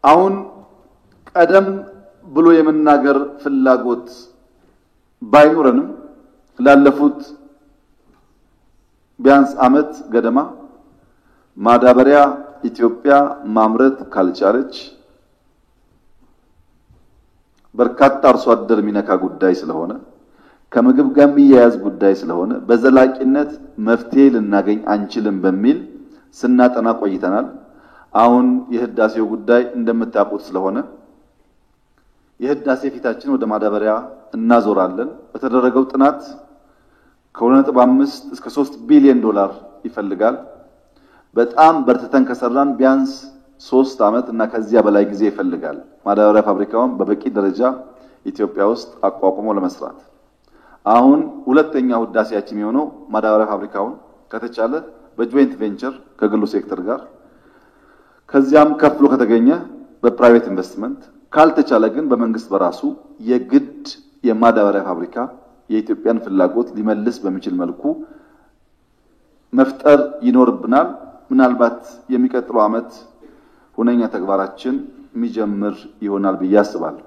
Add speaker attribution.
Speaker 1: አሁን ቀደም ብሎ የመናገር ፍላጎት ባይኖርንም ላለፉት ቢያንስ አመት ገደማ ማዳበሪያ ኢትዮጵያ ማምረት ካልቻለች በርካታ አርሶ አደር ሚነካ ጉዳይ ስለሆነ ከምግብ ጋር የሚያያዝ ጉዳይ ስለሆነ በዘላቂነት መፍትሄ ልናገኝ አንችልም በሚል ስናጠና ቆይተናል። አሁን የህዳሴው ጉዳይ እንደምታውቁት ስለሆነ የህዳሴ ፊታችን ወደ ማዳበሪያ እናዞራለን። በተደረገው ጥናት ከ2.5 እስከ 3 ቢሊዮን ዶላር ይፈልጋል። በጣም በርትተን ከሰራን ቢያንስ 3 አመት እና ከዚያ በላይ ጊዜ ይፈልጋል። ማዳበሪያ ፋብሪካውን በበቂ ደረጃ ኢትዮጵያ ውስጥ አቋቁሞ ለመስራት አሁን ሁለተኛው ህዳሴያችን የሆነው ማዳበሪያ ፋብሪካውን ከተቻለ በጆይንት ቬንቸር ከግሉ ሴክተር ጋር ከዚያም ከፍሎ ከተገኘ በፕራይቬት ኢንቨስትመንት ካልተቻለ ግን በመንግስት በራሱ የግድ የማዳበሪያ ፋብሪካ የኢትዮጵያን ፍላጎት ሊመልስ በሚችል መልኩ መፍጠር ይኖርብናል። ምናልባት የሚቀጥለው አመት ሁነኛ ተግባራችን የሚጀምር ይሆናል ብዬ አስባለሁ።